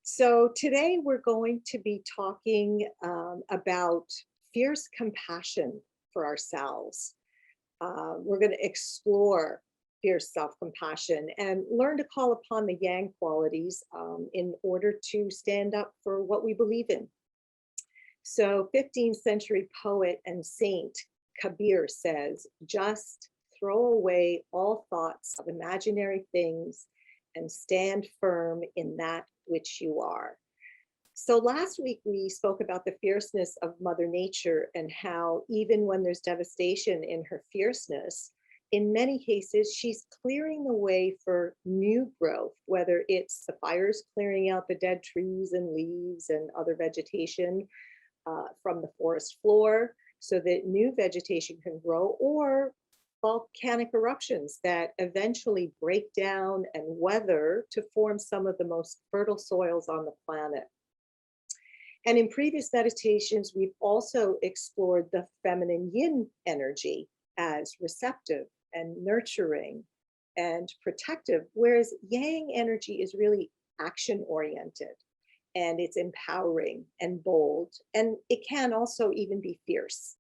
So today we're going to be talking about fierce compassion for ourselves. We're going to explore fierce self-compassion and learn to call upon the yang qualities in order to stand up for what we believe in. So 15th century poet and saint Kabir says, just throw away all thoughts of imaginary things and stand firm in that which you are. So last week we spoke about the fierceness of Mother Nature and how even when there's devastation in her fierceness, in many cases, she's clearing the way for new growth, whether it's the fires clearing out the dead trees and leaves and other vegetation from the forest floor so that new vegetation can grow, or volcanic eruptions that eventually break down and weather to form some of the most fertile soils on the planet. And in previous meditations, we've also explored the feminine yin energy as receptive and nurturing and protective, whereas yang energy is really action oriented and it's empowering and bold, and it can also even be fierce.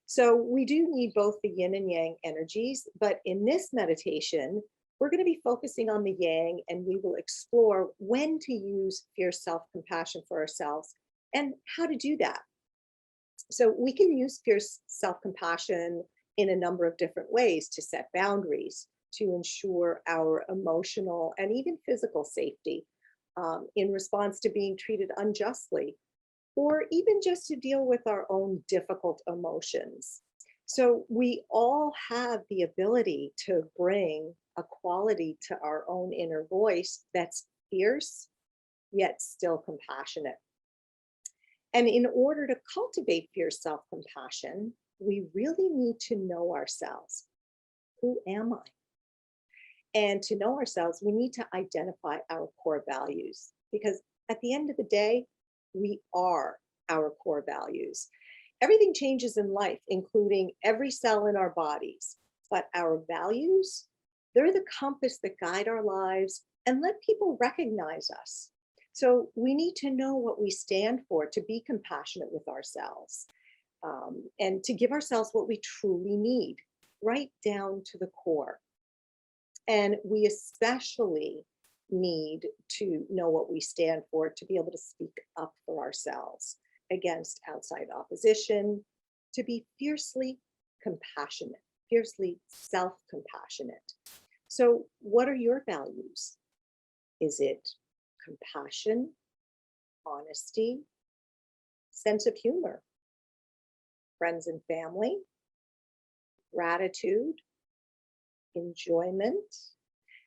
So we do need both the yin and yang energies, but in this meditation, we're going to be focusing on the yang, and we will explore when to use fierce self-compassion for ourselves and how to do that. So we can use fierce self-compassion in a number of different ways to set boundaries, to ensure our emotional and even physical safety in response to being treated unjustly, or even just to deal with our own difficult emotions. So we all have the ability to bring a quality to our own inner voice that's fierce, yet still compassionate. And in order to cultivate fierce self-compassion, we really need to know ourselves. Who am I? And to know ourselves, we need to identify our core values, because at the end of the day, we are our core values. Everything changes in life, including every cell in our bodies, but our values, they're the compass that guide our lives and let people recognize us. So we need to know what we stand for, to be compassionate with ourselves, and to give ourselves what we truly need, right down to the core. And we especially need to know what we stand for to be able to speak up for ourselves against outside opposition, to be fiercely compassionate, fiercely self-compassionate. So what are your values? Is it compassion, honesty, sense of humor, friends and family, gratitude, enjoyment,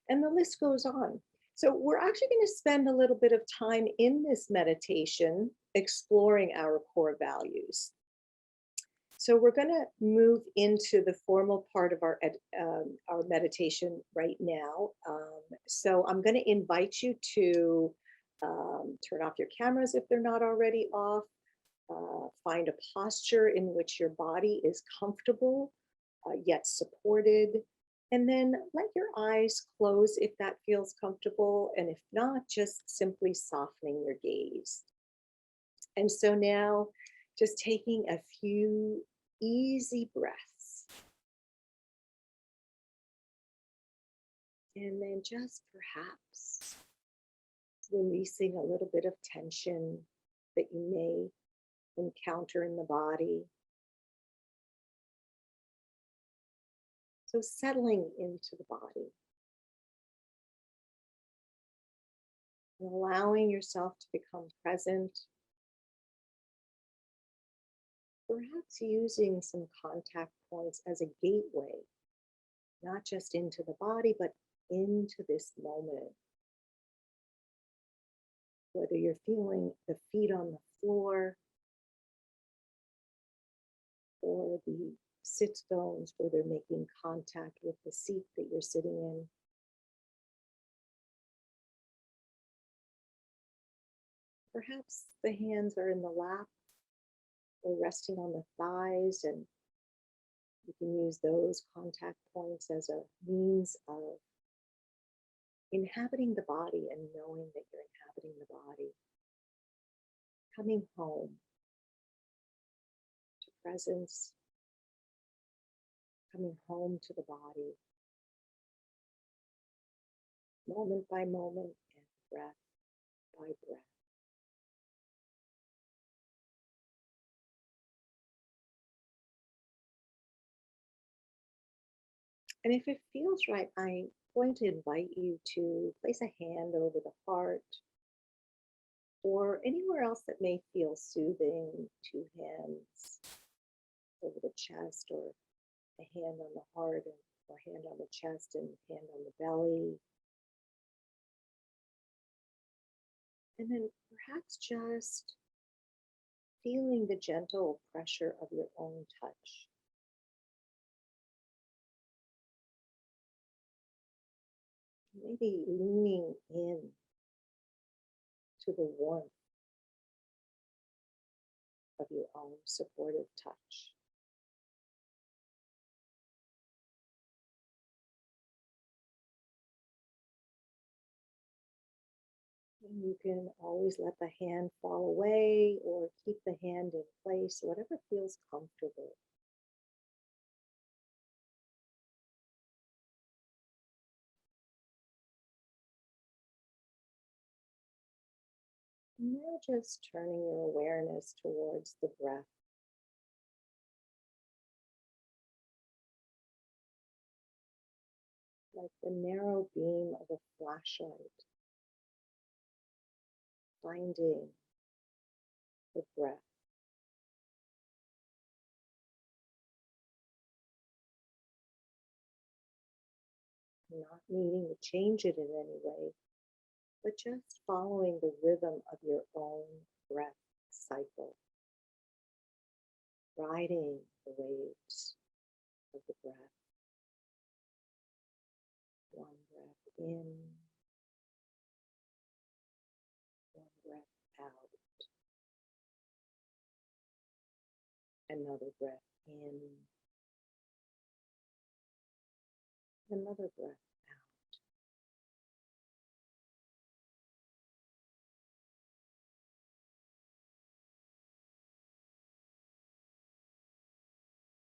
and the list goes on. So we're actually going to spend a little bit of time in this meditation exploring our core values. So we're going to move into the formal part of our meditation right now. So I'm going to invite you to turn off your cameras if they're not already off. Find a posture in which your body is comfortable, yet supported. And then let your eyes close if that feels comfortable. And if not, just simply softening your gaze. And so now just taking a few easy breaths. And then just perhaps releasing a little bit of tension that you may encounter in the body. So settling into the body and allowing yourself to become present, perhaps using some contact points as a gateway, not just into the body, but into this moment. Whether you're feeling the feet on the floor or the sit bones where they're making contact with the seat that you're sitting in. Perhaps the hands are in the lap or resting on the thighs, and you can use those contact points as a means of inhabiting the body and knowing that you're inhabiting inhabiting the body, coming home to presence, coming home to the body, moment by moment and breath by breath. And if it feels right, I'm going to invite you to place a hand over the heart or anywhere else that may feel soothing. Two hands over the chest, or a hand on the heart, or hand on the chest and hand on the belly. And then perhaps just feeling the gentle pressure of your own touch. Maybe leaning in to the warmth of your own supportive touch. And you can always let the hand fall away or keep the hand in place, whatever feels comfortable. And now just turning your awareness towards the breath. Like the narrow beam of a flashlight, finding the breath. Not needing to change it in any way, but just following the rhythm of your own breath cycle, riding the waves of the breath. One breath in, one breath out. Another breath in, another breath out.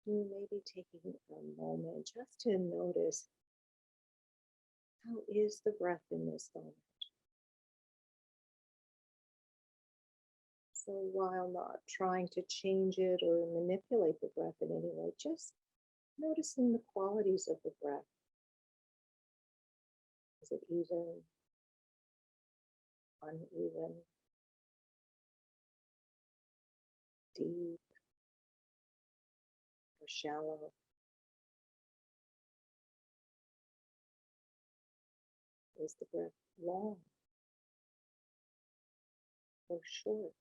You may be taking a moment just to notice, how is the breath in this moment? So while not trying to change it or manipulate the breath in any way, just noticing the qualities of the breath. Is it even, uneven, deep, or shallow? Is the breath long or short?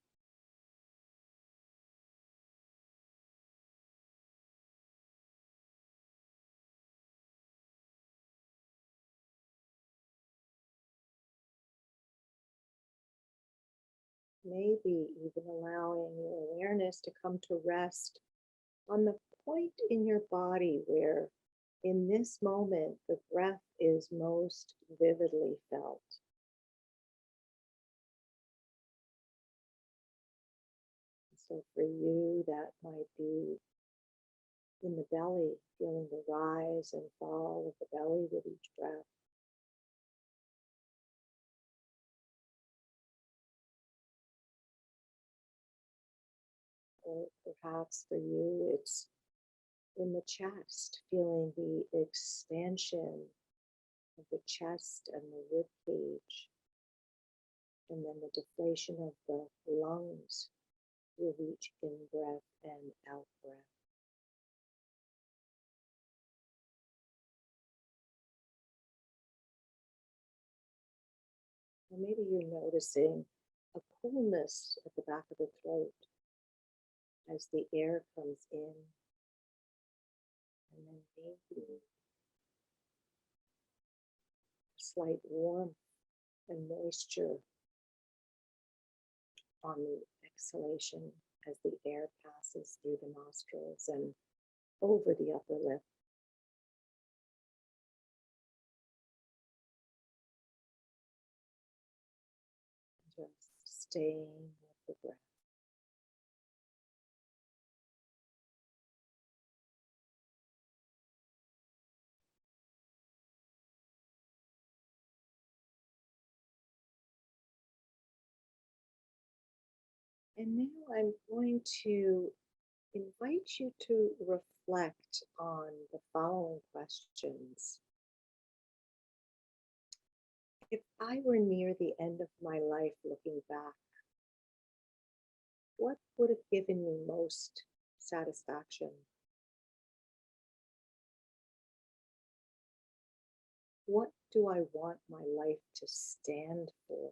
Maybe even allowing your awareness to come to rest on the point in your body where, in this moment, the breath is most vividly felt. So for you, that might be in the belly, feeling the rise and fall of the belly with each breath. Or perhaps for you, it's in the chest, feeling the expansion of the chest and the rib cage, and then the deflation of the lungs with each in-breath and out-breath. Or maybe you're noticing a coolness at the back of the throat as the air comes in, and then maybe a slight warmth and moisture on the exhalation as the air passes through the nostrils and over the upper lip. staying with the breath. And now I'm going to invite you to reflect on the following questions. If I were near the end of my life looking back, what would have given me most satisfaction? What do I want my life to stand for?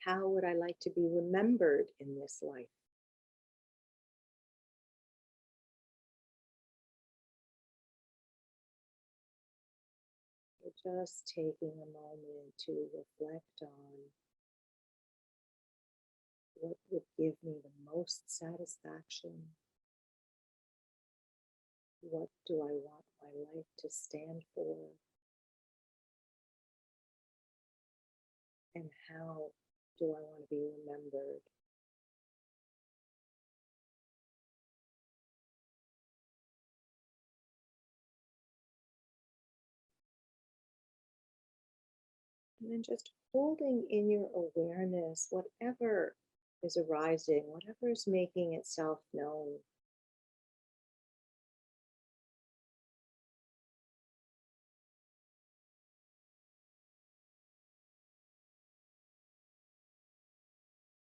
How would I like to be remembered in this life? Just taking a moment to reflect on what would give me the most satisfaction. What do I want my life to stand for? And how do I want to be remembered? And then just holding in your awareness whatever is arising, whatever is making itself known.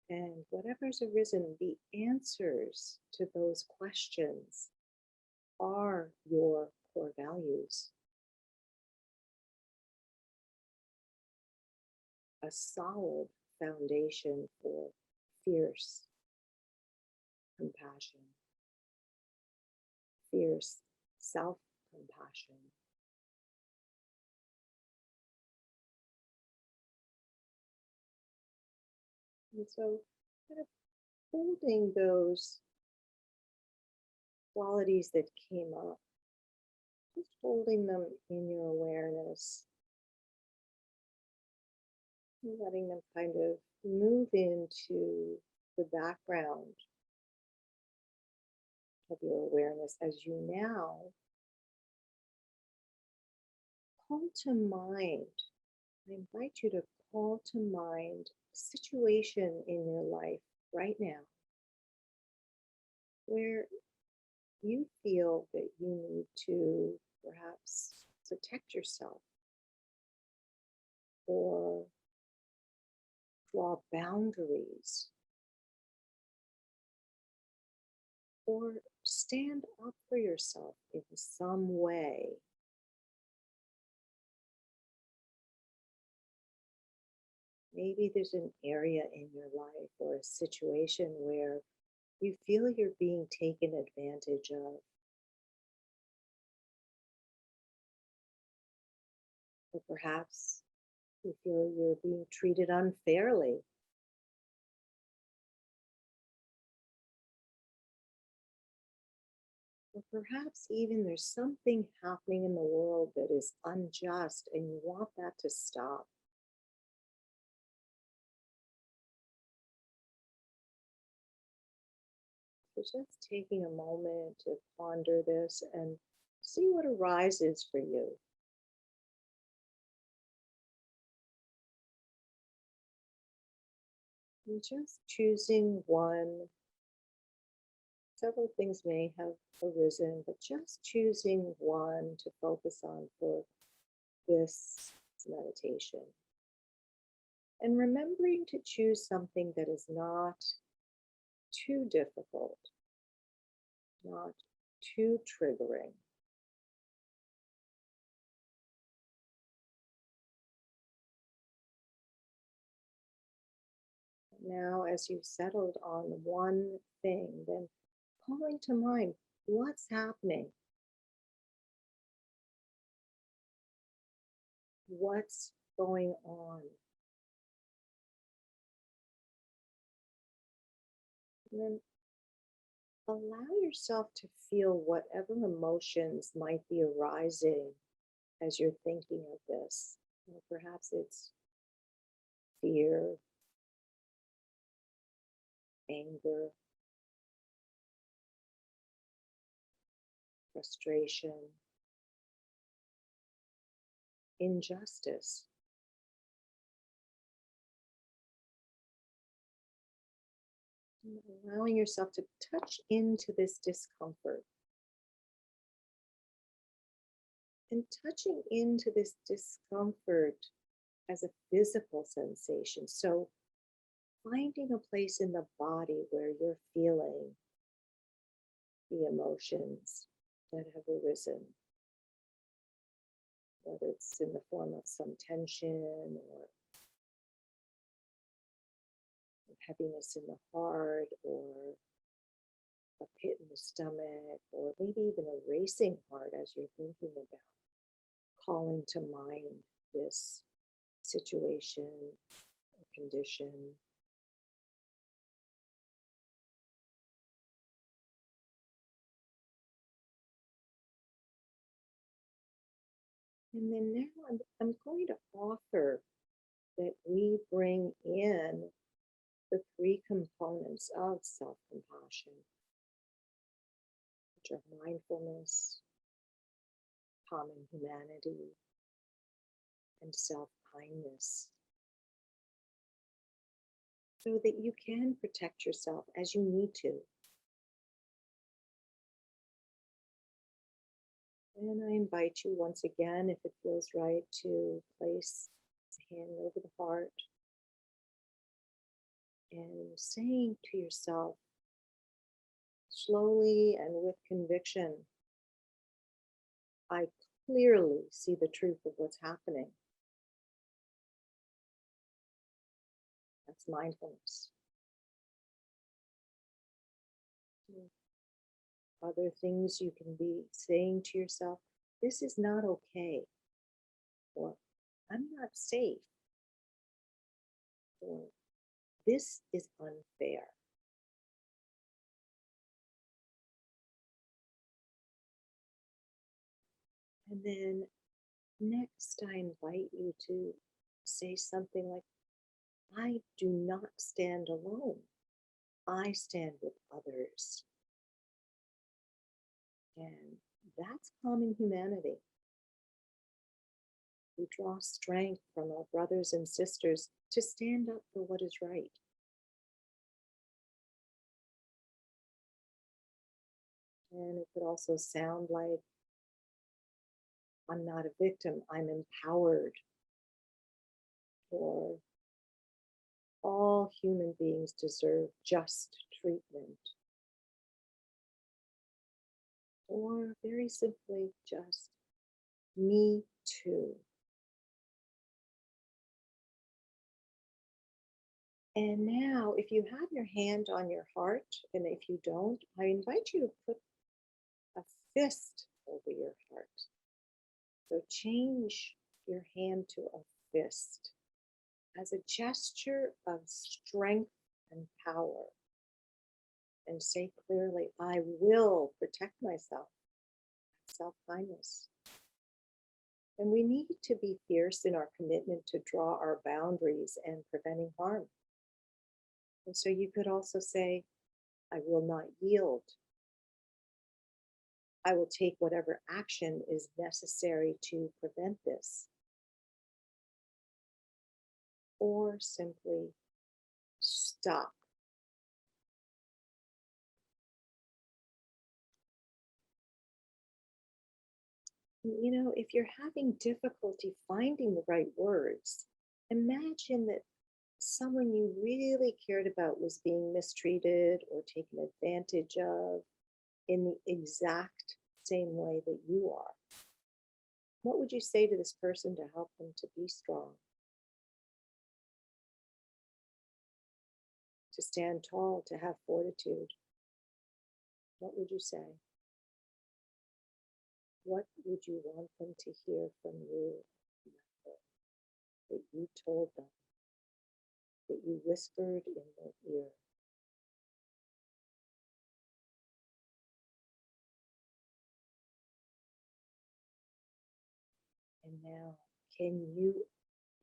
And whatever's arisen, the answers to those questions are your core values. A solid foundation for fierce compassion, fierce self-compassion. And so kind of holding those qualities that came up, just holding them in your awareness, letting them kind of move into the background of your awareness as you now call to mind. I invite you to call to mind a situation in your life right now where you feel that you need to perhaps protect yourself or draw boundaries or stand up for yourself in some way. Maybe there's an area in your life or a situation where you feel you're being taken advantage of. Or perhaps you feel you're being treated unfairly. Or perhaps even there's something happening in the world that is unjust and you want that to stop. So just taking a moment to ponder this and see what arises for you. And just choosing one. Several things may have arisen, but just choosing one to focus on for this meditation. And remembering to choose something that is not too difficult, not too triggering. Now, as you've settled on one thing, then calling to mind what's happening, what's going on. And then allow yourself to feel whatever emotions might be arising as you're thinking of this. Perhaps it's fear, anger, frustration, injustice. And allowing yourself to touch into this discomfort and touching into this discomfort as a physical sensation. So finding a place in the body where you're feeling the emotions that have arisen, whether it's in the form of some tension or heaviness in the heart or a pit in the stomach, or maybe even a racing heart as you're thinking about calling to mind this situation or condition. And then now I'm going to offer that we bring in the three components of self-compassion, which are mindfulness, common humanity, and self-kindness, so that you can protect yourself as you need to. And I invite you once again, if it feels right, to place a hand over the heart and saying to yourself, slowly and with conviction, I clearly see the truth of what's happening. That's mindfulness. Other things you can be saying to yourself, this is not okay, or I'm not safe, or this is unfair. And then next, I invite you to say something like, I do not stand alone. I stand with others. And that's common humanity. We draw strength from our brothers and sisters to stand up for what is right. And it could also sound like, I'm not a victim, I'm empowered. Or all human beings deserve just treatment. Or very simply, just me too. And now, if you have your hand on your heart, and if you don't, I invite you to put a fist over your heart. So change your hand to a fist as a gesture of strength and power. And say clearly, I will protect myself. Self-kindness. And we need to be fierce in our commitment to draw our boundaries and preventing harm. And so you could also say, I will not yield. I will take whatever action is necessary to prevent this. Or simply stop. You know, if you're having difficulty finding the right words, imagine that someone you really cared about was being mistreated or taken advantage of in the exact same way that you are. What would you say to this person to help them to be strong? To stand tall, to have fortitude? What would you say? What would you want them to hear from you? That you told them, that you whispered in their ear. And now, can you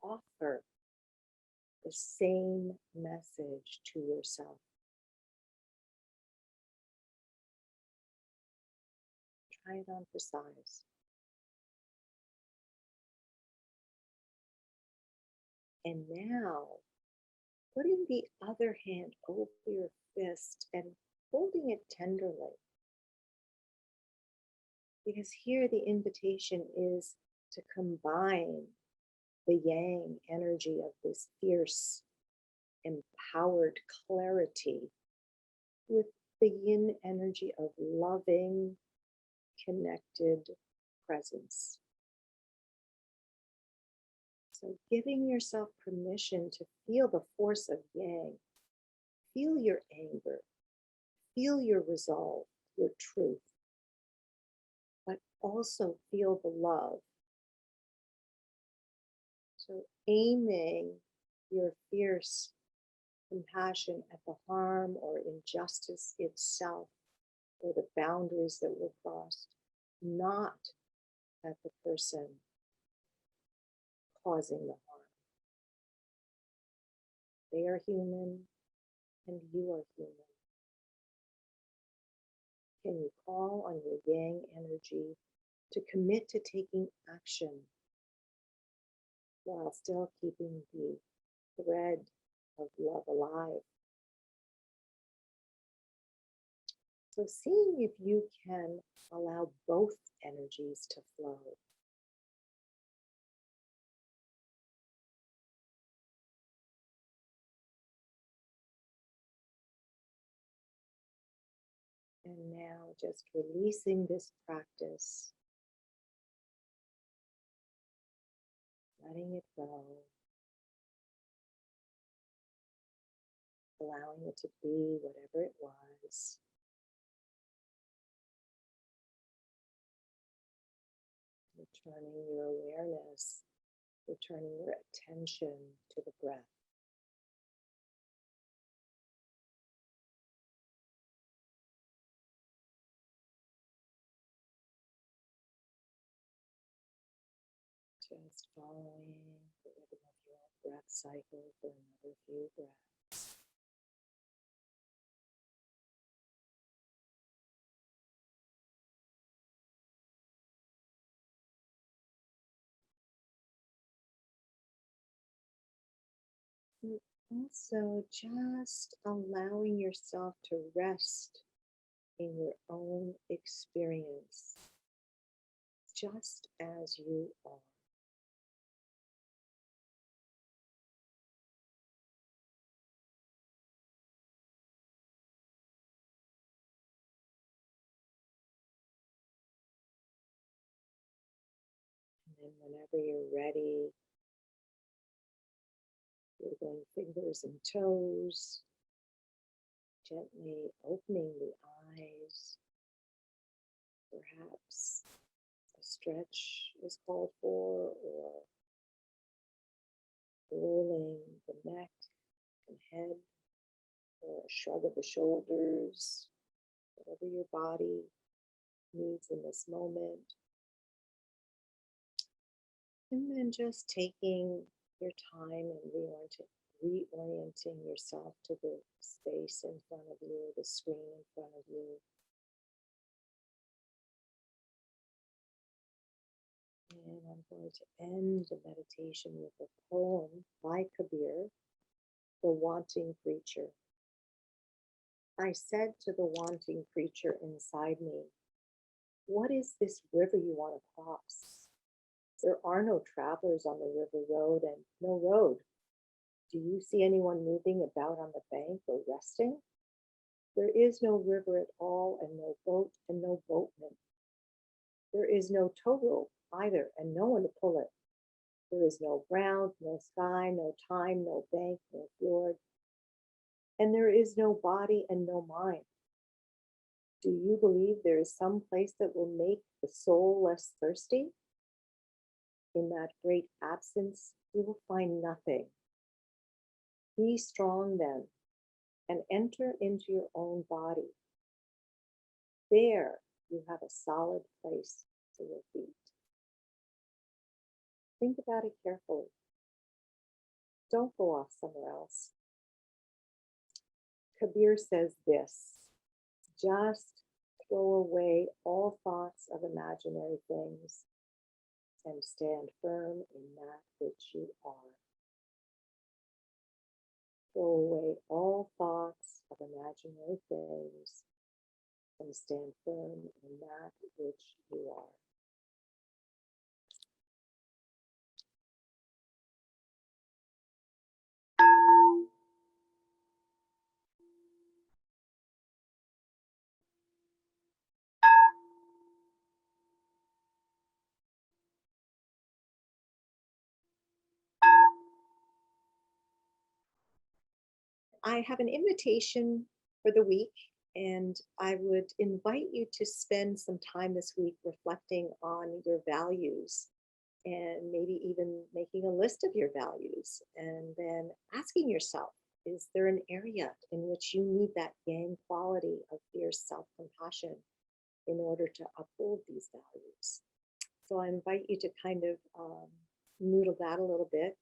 offer the same message to yourself? Try it on for size. And now, putting the other hand over your fist and holding it tenderly. Because here the invitation is to combine the yang energy of this fierce, empowered clarity with the yin energy of loving, connected presence. So giving yourself permission to feel the force of yang, feel your anger, feel your resolve, your truth, but also feel the love. So aiming your fierce compassion at the harm or injustice itself, or the boundaries that were crossed, not at the person causing the harm. They are human and you are human. Can you call on your yang energy to commit to taking action while still keeping the thread of love alive? So seeing if you can allow both energies to flow. And now just releasing this practice, letting it go, allowing it to be whatever it was. Returning your awareness, returning your attention to the breath. Just following the rhythm of your breath cycle for another few breaths. And also just allowing yourself to rest in your own experience, just as you are. And then whenever you're ready, wiggling fingers and toes, gently opening the eyes. Perhaps a stretch is called for, or rolling the neck and head, or a shrug of the shoulders, whatever your body needs in this moment. And then just taking your time and reorienting yourself to the space in front of you, the screen in front of you. And I'm going to end the meditation with a poem by Kabir, The Wanting Creature. I said to the wanting creature inside me, "What is this river you want to cross? There are no travelers on the river road and no road. Do you see anyone moving about on the bank or resting? There is no river at all and no boat and no boatman. There is no tow rope either and no one to pull it. There is no ground, no sky, no time, no bank, no fjord. And there is no body and no mind. Do you believe there is some place that will make the soul less thirsty? In that great absence, you will find nothing. Be strong then, and enter into your own body. There you have a solid place for your feet." think about it carefully. Don't go off somewhere else. Kabir says this: just throw away all thoughts of imaginary things and stand firm in that which you are. Throw away all thoughts of imaginary things and stand firm in that which you are. I have an invitation for the week, and I would invite you to spend some time this week reflecting on your values and maybe even making a list of your values and then asking yourself, is there an area in which you need that yang quality of fierce self-compassion in order to uphold these values? So I invite you to kind of noodle that a little bit